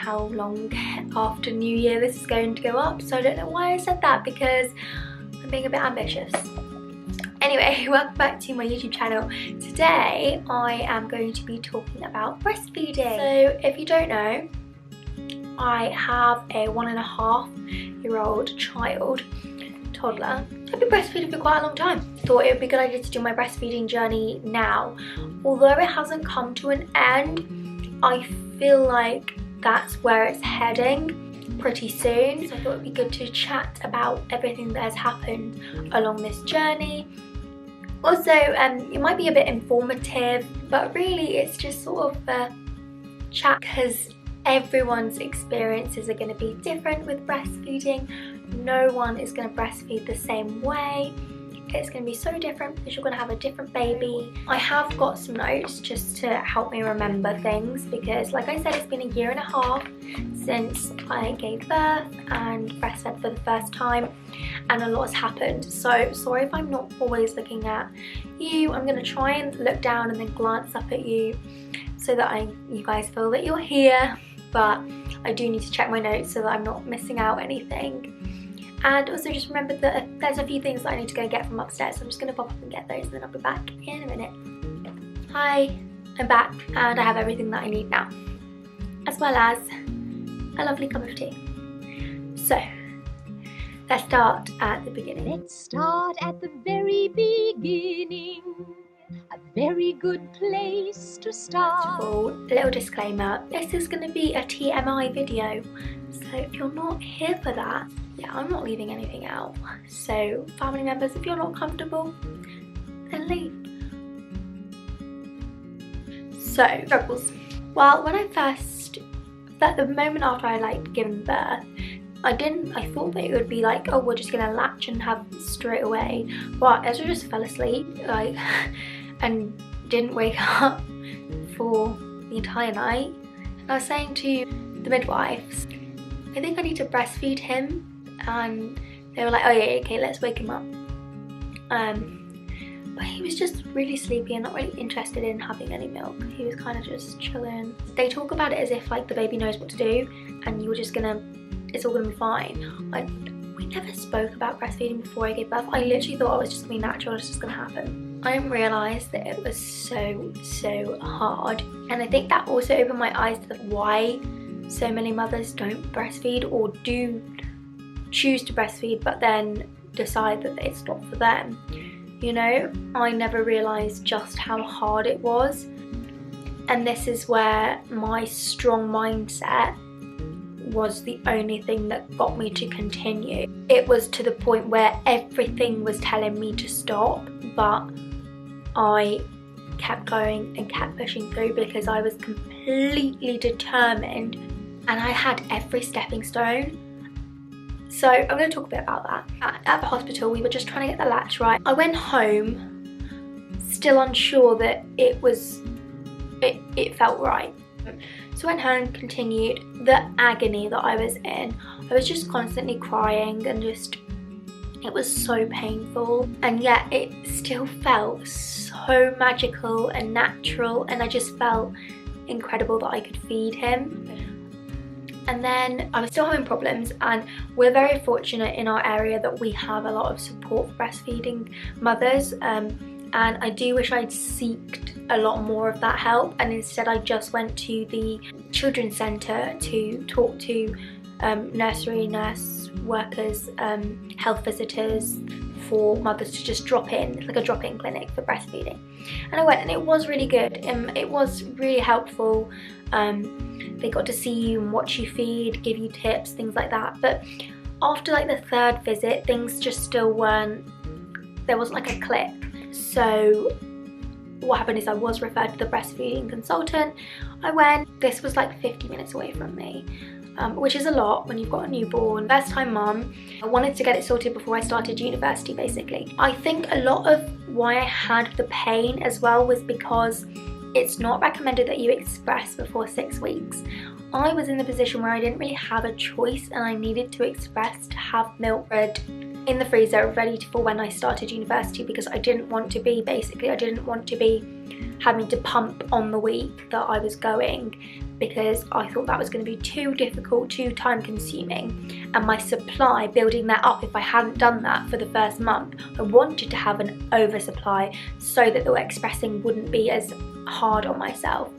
how long after New Year this is going to go up, so I don't know why I said that, because I'm being a bit ambitious. Anyway, welcome back to my YouTube channel. Today I am going to be talking about breastfeeding. So if you don't know, I have a 1.5-year-old child, toddler. I've been breastfeeding for quite a long time. Thought it would be a good idea to do my breastfeeding journey now. Although it hasn't come to an end, I feel like that's where it's heading pretty soon. So I thought it would be good to chat about everything that has happened along this journey. Also, it might be a bit informative, but really it's just sort of a chat because everyone's experiences are going to be different with breastfeeding. No one is going to breastfeed the same way. It's going to be so different because you're going to have a different baby. I have got some notes just to help me remember things because, like I said, it's been 1.5 years since I gave birth and breastfed for the first time, and a lot has happened. So sorry if I'm not always looking at you. I'm going to try and look down and then glance up at you so that you guys feel that you're here, but I do need to check my notes so that I'm not missing out anything. And also just remember that there's a few things that I need to go get from upstairs, so I'm just going to pop up and get those and then I'll be back in a minute. Hi, I'm back and I have everything that I need now, as well as a lovely cup of tea. So, let's start at the beginning. Let's start at the very beginning. A very good place to start. First of all, a little disclaimer, this is going to be a TMI video, so if you're not here for that, yeah, I'm not leaving anything out. So family members, if you're not comfortable, then leave. So, struggles. Well, when I first, the moment after I given birth, I thought that it would be like, oh, we're just going to latch and have straight away, but as I just fell asleep, and didn't wake up for the entire night. And I was saying to the midwives, I think I need to breastfeed him, and they were like, oh yeah, okay, let's wake him up. But he was just really sleepy and not really interested in having any milk. He was kind of just chilling. They talk about it as if the baby knows what to do and you're just gonna, it's all gonna be fine. We never spoke about breastfeeding before I gave birth. I literally thought it was just gonna be natural, it's just gonna happen. I didn't realise that it was so hard, and I think that also opened my eyes to why so many mothers don't breastfeed, or do choose to breastfeed but then decide that it's not for them. You know, I never realised just how hard it was, and this is where my strong mindset was the only thing that got me to continue. It was to the point where everything was telling me to stop, but I kept going and kept pushing through because I was completely determined and I had every stepping stone. So I'm going to talk a bit about that. At the hospital, we were just trying to get the latch right. I went home still unsure that it felt right. So I went home, continued. The agony that I was in, I was just constantly crying and just, it was so painful, and yet it still felt so magical and natural, and I just felt incredible that I could feed him. And then I was still having problems, and we're very fortunate in our area that we have a lot of support for breastfeeding mothers, and I do wish I'd sought a lot more of that help, and instead I just went to the children's centre to talk to nursery nurse workers, health visitors, for mothers to just drop in. It's like a drop-in clinic for breastfeeding, and I went, and it was really good. It was really helpful. They got to see you and watch you feed, give you tips, things like that. But after the 3rd visit, things just still weren't, there wasn't a click. So what happened is I was referred to the breastfeeding consultant. I went, this was 50 minutes away from me, which is a lot when you've got a newborn. First time mum, I wanted to get it sorted before I started university basically. I think a lot of why I had the pain as well was because it's not recommended that you express before 6 weeks. I was in the position where I didn't really have a choice, and I needed to express to have milk in the freezer ready for when I started university, because I didn't want to be having to pump on the week that I was going, because I thought that was going to be too difficult, too time consuming, and my supply, building that up, if I hadn't done that for the first month, I wanted to have an oversupply so that the expressing wouldn't be as hard on myself,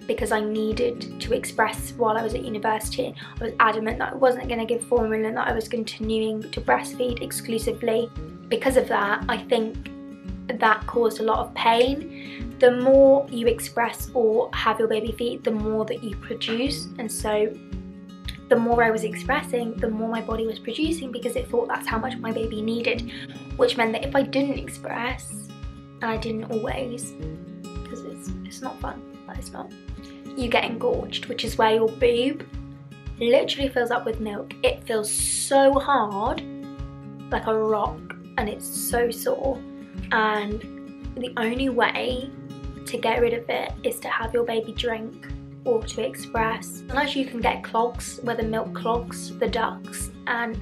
because I needed to express while I was at university. I was adamant that I wasn't going to give formula and that I was continuing to breastfeed exclusively. Because of that, I think that caused a lot of pain. The more you express or have your baby feed, the more that you produce, and so the more I was expressing, the more my body was producing, because it thought that's how much my baby needed, which meant that if I didn't express, and I didn't always, because it's not fun, that is not, you get engorged, which is where your boob literally fills up with milk. It feels so hard, like a rock, and it's so sore, and the only way to get rid of it is to have your baby drink or to express. Unless you can get clogs where the milk clogs the ducts, and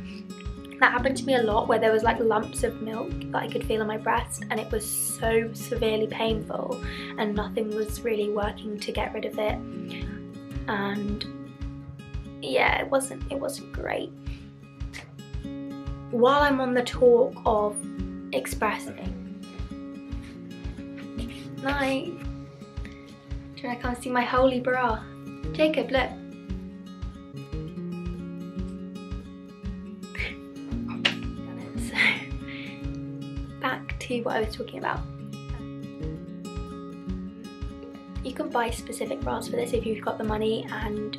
that happened to me a lot, where there was like lumps of milk that I could feel in my breast, and it was so severely painful and nothing was really working to get rid of it. And yeah, it wasn't great. While I'm on the talk of expressing, night, do you want to come see my holy bra? Jacob, look. So, back to what I was talking about. You can buy specific bras for this if you've got the money and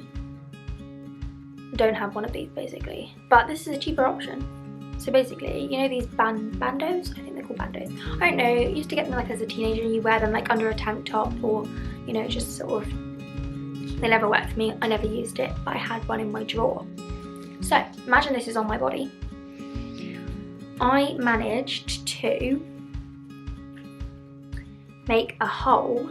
don't have one of these, basically. But this is a cheaper option. So basically, you know these bandos? I think they're called bandos. I don't know, you used to get them like as a teenager, and you wear them like under a tank top, or, you know, just sort of, they never worked for me. I never used it, but I had one in my drawer. So imagine this is on my body. I managed to make a hole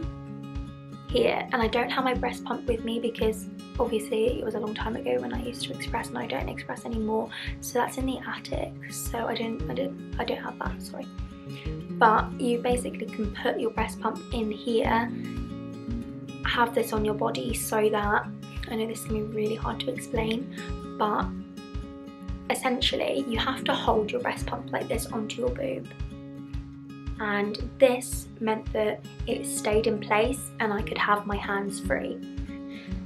here, and I don't have my breast pump with me because obviously it was a long time ago when I used to express, and I don't express anymore, so that's in the attic, so I don't have that, sorry. But you basically can put your breast pump in here, have this on your body, so that, I know this is going to be really hard to explain, but essentially you have to hold your breast pump like this onto your boob, and this meant that it stayed in place and I could have my hands free.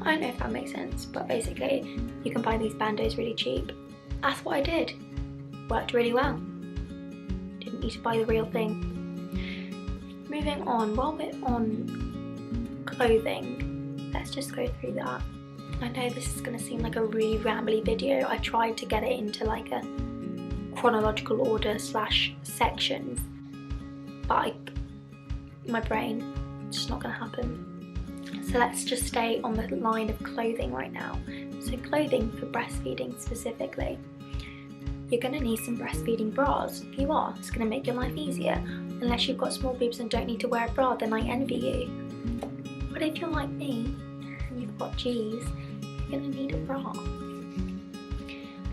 I don't know if that makes sense, but basically you can buy these bandos really cheap. That's what I did. Worked really well. Didn't need to buy the real thing. Moving on, while we're on clothing, let's just go through that. I know this is going to seem like a really rambly video. I tried to get it into like a chronological order / sections, but my brain, it's just not going to happen. So let's just stay on the line of clothing right now. So clothing for breastfeeding specifically. You're going to need some breastfeeding bras. If you are, it's going to make your life easier. Unless you've got small boobs and don't need to wear a bra, then I envy you. But if you're like me and you've got G's, you're going to need a bra.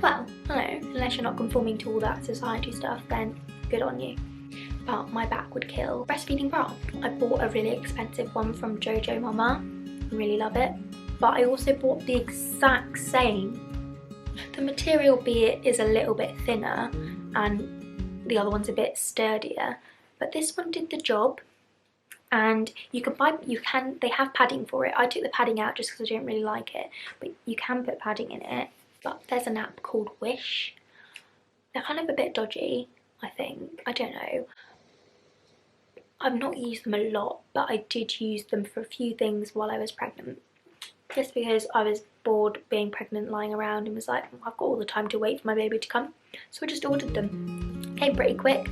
Well, I don't know, unless you're not conforming to all that society stuff, then good on you. But my back would kill. Breastfeeding bra. I bought a really expensive one from Jojo Mama. I really love it. But I also bought the exact same. The material, be it, is a little bit thinner and the other one's a bit sturdier. But this one did the job. And they have padding for it. I took the padding out just because I didn't really like it. But you can put padding in it. But there's an app called Wish. They're kind of a bit dodgy, I think. I don't know. I've not used them a lot, but I did use them for a few things while I was pregnant. Just because I was bored being pregnant, lying around, and was like, I've got all the time to wait for my baby to come. So I just ordered them. Came pretty quick.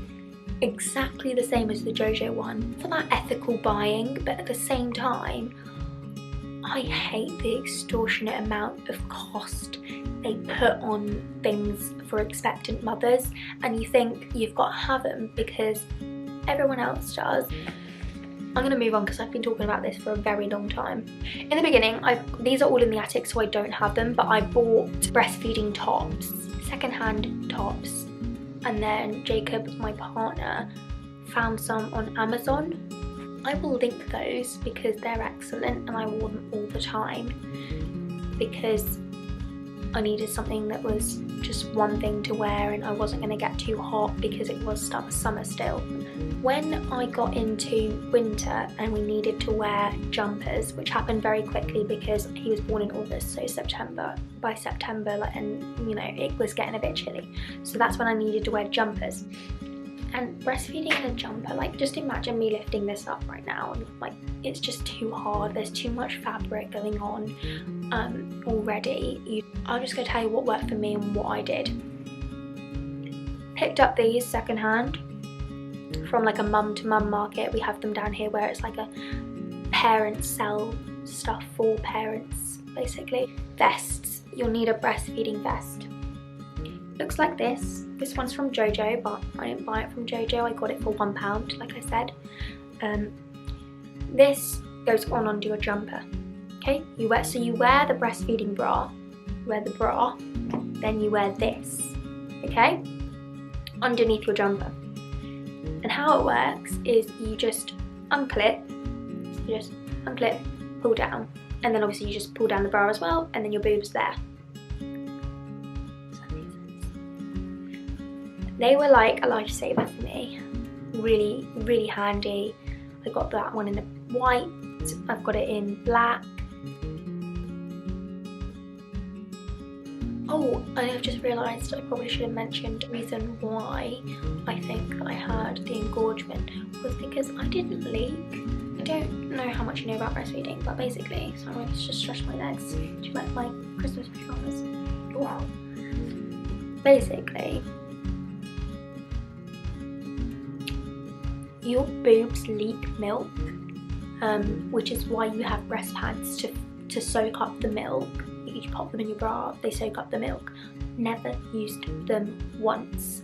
Exactly the same as the Jojo one. For that ethical buying, but at the same time, I hate the extortionate amount of cost they put on things for expectant mothers, and you think you've got to have them because everyone else does. I'm going to move on because I've been talking about this for a very long time. In the beginning, these are all in the attic, so I don't have them, but I bought breastfeeding tops, secondhand tops, and then Jacob, my partner, found some on Amazon. I will link those because they're excellent and I wore them all the time because I needed something that was just one thing to wear and I wasn't going to get too hot because it was summer still. When I got into winter and we needed to wear jumpers, which happened very quickly because he was born in August, so by September, like, and you know, it was getting a bit chilly, so that's when I needed to wear jumpers. And breastfeeding in a jumper, like, just imagine me lifting this up right now and like it's just too hard, there's too much fabric going on already. I'm just going to tell you what worked for me and what I did. Picked up these secondhand from like a mum to mum market. We have them down here where it's like a parents sell stuff for parents basically. Vests, you'll need a breastfeeding vest. Looks like this. This one's from Jojo, but I didn't buy it from Jojo, I got it for £1 like I said. This goes on onto your jumper. Okay, you wear the breastfeeding bra, you wear the bra, then you wear this, okay, underneath your jumper. And how it works is you just unclip, pull down, and then obviously you just pull down the bra as well, and then your boob's there. Does that make sense? They were like a lifesaver for me. Really, really handy. I got that one in the white, I've got it in black. Oh, and I've just realised I probably should have mentioned the reason why I think that I had the engorgement was because I didn't leak. I don't know how much you know about breastfeeding, but basically, so I'm going to just stretch my legs. Do you like my Christmas pyjamas? Oh. Basically, your boobs leak milk, which is why you have breast pads to soak up the milk. You pop them in your bra, they soak up the milk. Never used them once.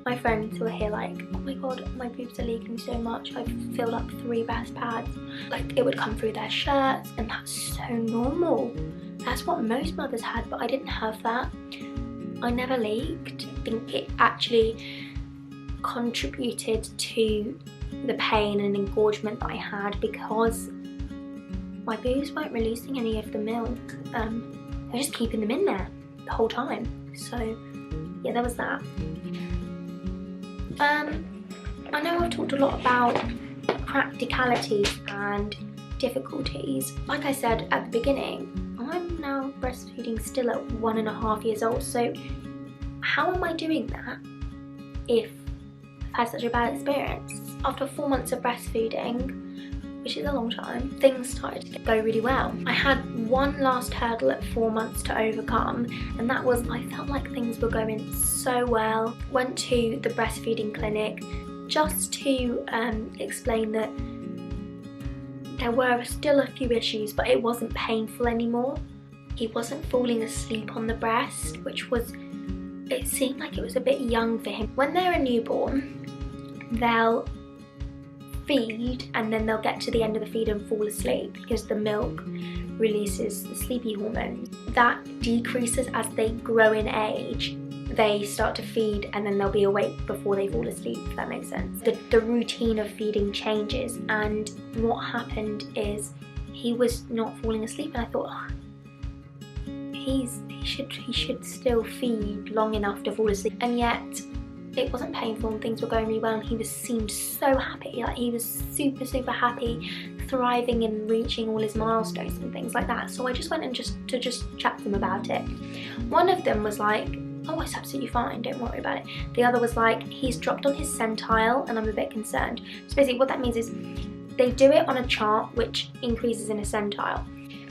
My friends who are here like, oh my god, my boobs are leaking so much, I've filled up 3 breast pads. Like, it would come through their shirts, and that's so normal. That's what most mothers had, but I didn't have that. I never leaked. I think it actually contributed to the pain and engorgement that I had because my boobs weren't releasing any of the milk. They're just keeping them in there the whole time. So yeah, there was that. I know I've talked a lot about practicalities and difficulties. Like I said at the beginning, I'm now breastfeeding still at 1.5 years old. So how am I doing that if I've had such a bad experience? After 4 months of breastfeeding, which is a long time, things started to go really well. I had one last hurdle at 4 months to overcome, and that was I felt like things were going so well. Went to the breastfeeding clinic just to explain that there were still a few issues, but it wasn't painful anymore. He wasn't falling asleep on the breast, which was, it seemed like it was a bit young for him. When they're a newborn, they'll feed and then they'll get to the end of the feed and fall asleep because the milk releases the sleepy hormone. That decreases as they grow in age. They start to feed and then they'll be awake before they fall asleep, if that makes sense. The routine of feeding changes, and what happened is he was not falling asleep, and I thought, oh, he should still feed long enough to fall asleep, and yet it wasn't painful and things were going really well, and he seemed so happy. Like, he was super happy, thriving and reaching all his milestones and things like that. So I just went and just chat to them about it. One of them was like, oh, it's absolutely fine, don't worry about it. The other was like, he's dropped on his centile and I'm a bit concerned. So basically what that means is they do it on a chart which increases in a centile.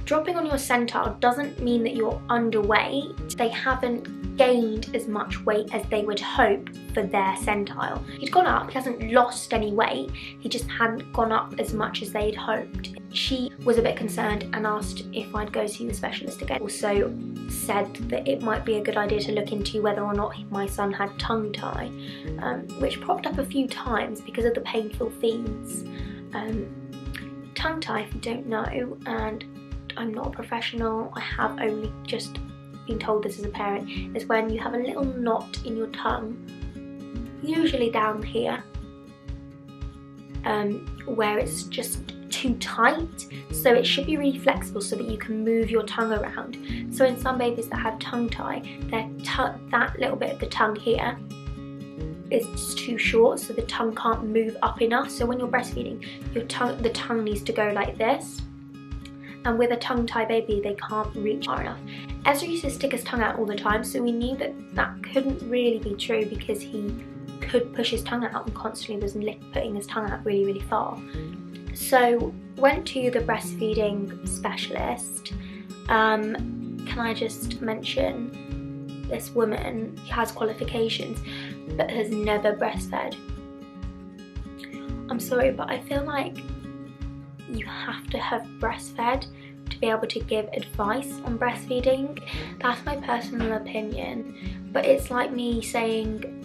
Dropping on your centile doesn't mean that you're underweight. They haven't gained as much weight as they would hope for their centile. He'd gone up, he hasn't lost any weight, he just hadn't gone up as much as they'd hoped. She was a bit concerned and asked if I'd go see the specialist again. Also said that it might be a good idea to look into whether or not my son had tongue tie, which popped up a few times because of the painful feeds. Tongue tie, if you don't know, and I'm not a professional, I have only just been told this as a parent, is when you have a little knot in your tongue, usually down here, where it's just too tight, so it should be really flexible so that you can move your tongue around. So in some babies that have tongue tie, that little bit of the tongue here is just too short, so the tongue can't move up enough. So when you're breastfeeding, the tongue needs to go like this, and with a tongue tie baby they can't reach far enough. Ezra used to stick his tongue out all the time, so we knew that that couldn't really be true because he could push his tongue out and constantly was putting his tongue out really far. So went to the breastfeeding specialist. Can I just mention, this woman has qualifications but has never breastfed. I'm sorry, but I feel like you have to have breastfed to be able to give advice on breastfeeding. That's my personal opinion, but it's like me saying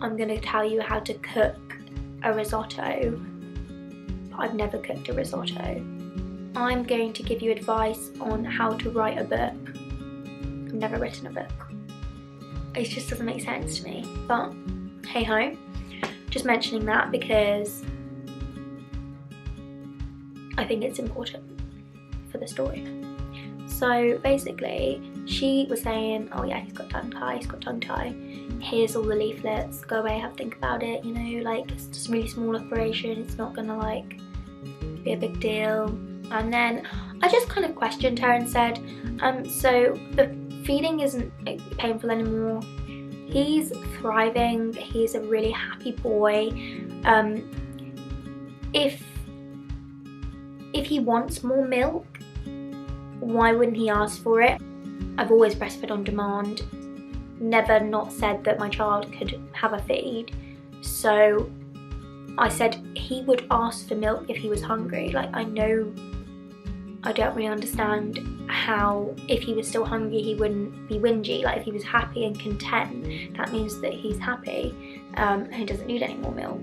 I'm going to tell you how to cook a risotto, but I've never cooked a risotto. I'm going to give you advice on how to write a book. I've never written a book. It just doesn't make sense to me, but hey ho. Just mentioning that because I think it's important for the story. So basically, she was saying, oh yeah, he's got tongue tie, here's all the leaflets, go away, have a think about it, you know, like it's just a really small operation, it's not gonna like be a big deal. And then I just kind of questioned her and said, so the feeding isn't painful anymore, he's thriving, he's a really happy boy, if he wants more milk, why wouldn't he ask for it? I've always breastfed on demand, never not said that my child could have a feed. So I said he would ask for milk if he was hungry. Like, I don't really understand how, if he was still hungry, he wouldn't be whingy. Like, if he was happy and content, that means that he's happy and he doesn't need any more milk.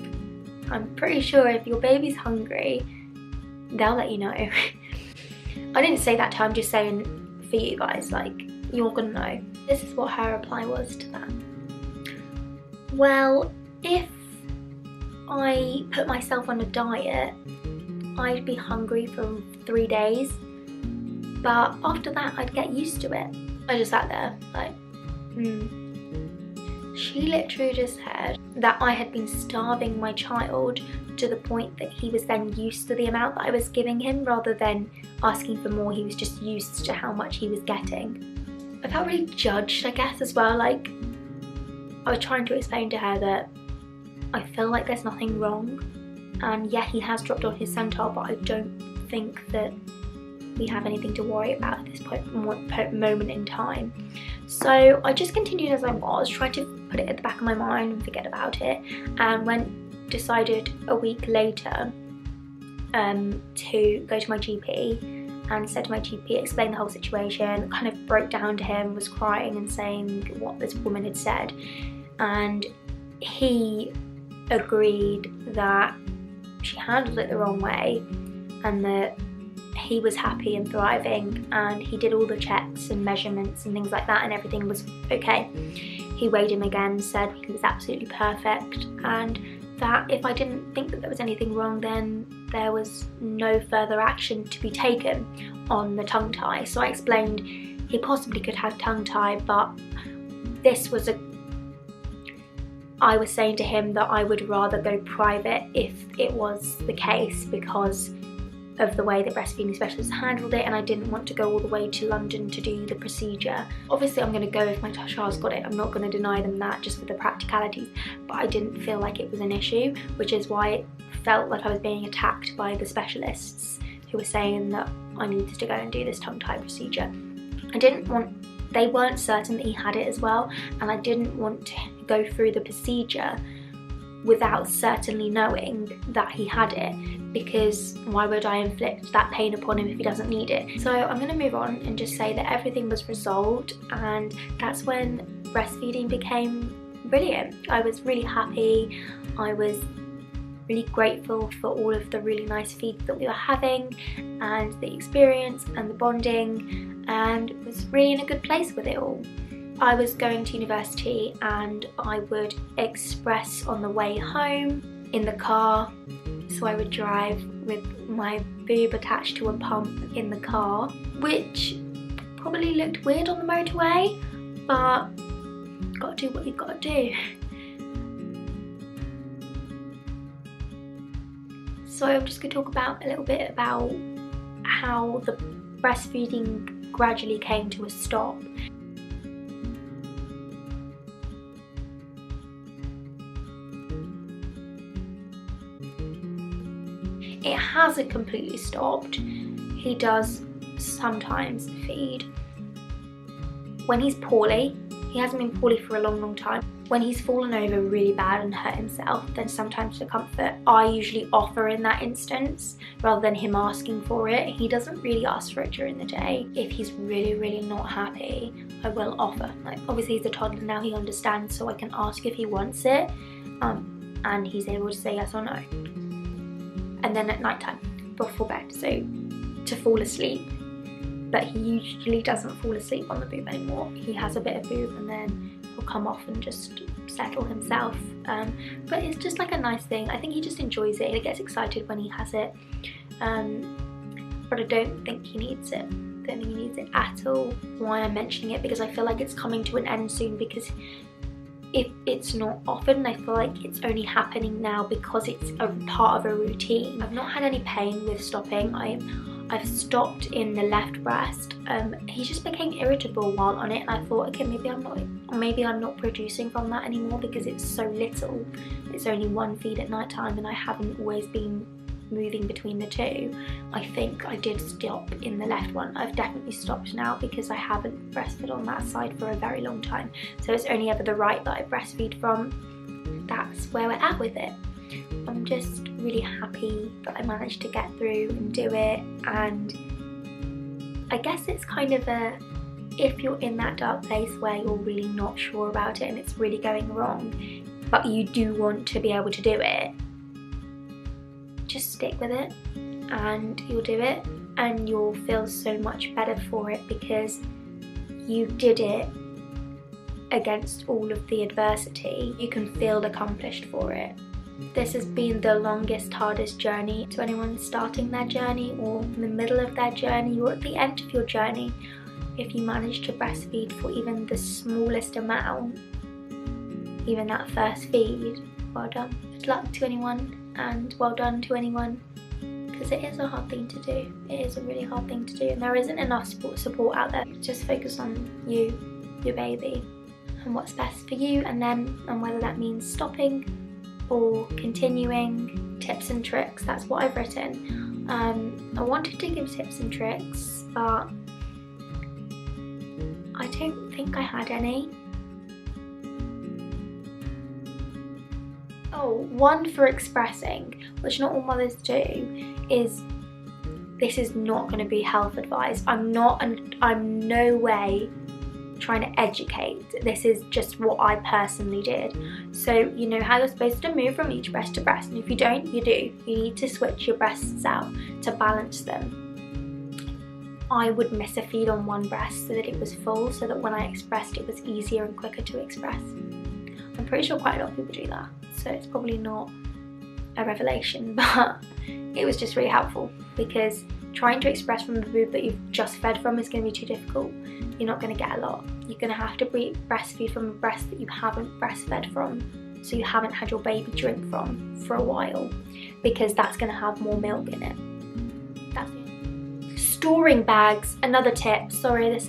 I'm pretty sure if your baby's hungry, they'll let you know. I didn't say that to her, I'm just saying for you guys, like, you're gonna know. This is what her reply was to that. Well, if I put myself on a diet, I'd be hungry for 3 days, but after that I'd get used to it. I just sat there like, She literally just said that I had been starving my child to the point that he was then used to the amount that I was giving him rather than asking for more. He was just used to how much he was getting. I felt really judged, I guess, as well. Like, I was trying to explain to her that I feel like there's nothing wrong, and yeah, he has dropped on his centile, but I don't think that we have anything to worry about at this moment in time. So I just continued as I was, tried to put it at the back of my mind and forget about it, and decided a week later to go to my GP, and said to my GP, explained the whole situation, kind of broke down to him, was crying and saying what this woman had said, and he agreed that she handled it the wrong way and that he was happy and thriving, and he did all the checks and measurements and things like that, and everything was okay. He weighed him again, said he was absolutely perfect, and that if I didn't think that there was anything wrong, then there was no further action to be taken on the tongue tie. So I explained he possibly could have tongue tie, but this was I was saying to him that I would rather go private if it was the case because of the way the breastfeeding specialist handled it, and I didn't want to go all the way to London to do the procedure. Obviously I'm going to go if my child's got it, I'm not going to deny them that just for the practicalities, but I didn't feel like it was an issue, which is why it felt like I was being attacked by the specialists who were saying that I needed to go and do this tongue tie procedure. They weren't certain that he had it as well, and I didn't want to go through the procedure without certainly knowing that he had it, because why would I inflict that pain upon him if he doesn't need it? So I'm going to move on and just say that everything was resolved, and that's when breastfeeding became brilliant. I was really happy, I was really grateful for all of the really nice feeds that we were having and the experience and the bonding, and was really in a good place with it all. I was going to university and I would express on the way home in the car. So I would drive with my boob attached to a pump in the car, which probably looked weird on the motorway, but gotta do what you gotta do. So I'm just going to talk about a little bit about how the breastfeeding gradually came to a stop. It hasn't completely stopped. He does sometimes feed. When he's poorly, he hasn't been poorly for a long time. When he's fallen over really bad and hurt himself, then sometimes for comfort, I usually offer in that instance rather than him asking for it. He doesn't really ask for it during the day. If he's really not happy, I will offer. Like, obviously he's a toddler now, he understands, so I can ask if he wants it, and he's able to say yes or no. And then at night time, before bed, so to fall asleep. But he usually doesn't fall asleep on the boob anymore. He has a bit of boob and then he'll come off and just settle himself. But it's just like a nice thing. I think he just enjoys it. He gets excited when he has it. But I don't think he needs it. I don't think he needs it at all. Why I'm mentioning it, because I feel like it's coming to an end soon, because if it's not often, I feel like it's only happening now because it's a part of a routine. I've not had any pain with stopping. I've stopped in the left breast. He just became irritable while on it, and I thought, okay, maybe I'm not producing from that anymore because it's so little. It's only one feed at night time and I haven't always been moving between the two. I think I did stop in the left one. I've definitely stopped now because I haven't breastfed on that side for a very long time. So it's only ever the right that I breastfeed from. That's where we're at with it. I'm just really happy that I managed to get through and do it, and I guess it's kind of if you're in that dark place where you're really not sure about it and it's really going wrong, but you do want to be able to do it, just stick with it and you'll do it, and you'll feel so much better for it because you did it against all of the adversity. You can feel accomplished for it. This has been the longest, hardest journey. To anyone starting their journey or in the middle of their journey or at the end of your journey, if you manage to breastfeed for even the smallest amount, even that first feed, well done. Good luck to anyone, and well done to anyone, because it is a hard thing to do. It is a really hard thing to do, and there isn't enough support out there. Just focus on you, your baby, and what's best for you and them, and whether that means stopping or continuing. Tips and tricks, that's what I've written. I wanted to give tips and tricks, but I don't think I had any. Oh, one for expressing, which not all mothers do, is this is not going to be health advice. I'm no way trying to educate. This is just what I personally did. So you know how you're supposed to move from each breast to breast, and if you don't, you do. You need to switch your breasts out to balance them. I would miss a feed on one breast so that it was full, so that when I expressed it was easier and quicker to express. I'm pretty sure quite a lot of people do that, so it's probably not a revelation, but it was just really helpful, because trying to express from the boob that you've just fed from is going to be too difficult. You're not going to get a lot. You're going to have to breastfeed from a breast that you haven't breastfed from, so you haven't had your baby drink from for a while, because that's going to have more milk in it. That's it. Storing bags, another tip. Sorry, I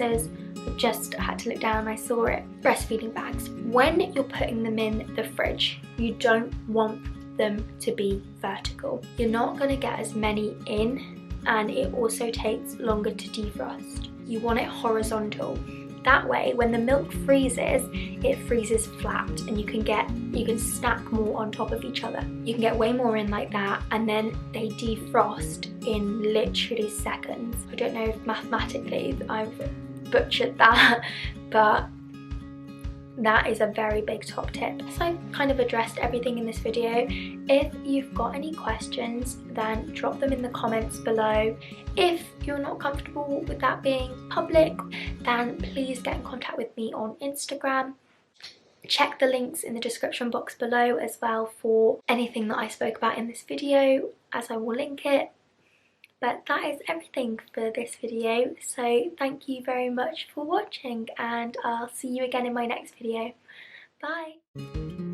just had to look down, I saw it. Breastfeeding bags. When you're putting them in the fridge, you don't want them to be vertical. You're not going to get as many in, and it also takes longer to defrost. You want it horizontal. That way, when the milk freezes, it freezes flat, and you can stack more on top of each other. You can get way more in like that, and then they defrost in literally seconds. I don't know if mathematically I've butchered that, but that is a very big top tip. So I've kind of addressed everything in this video. If you've got any questions, then drop them in the comments below. If you're not comfortable with that being public, then please get in contact with me on Instagram. Check the links in the description box below as well for anything that I spoke about in this video, as I will link it. But that is everything for this video, so thank you very much for watching, and I'll see you again in my next video. Bye!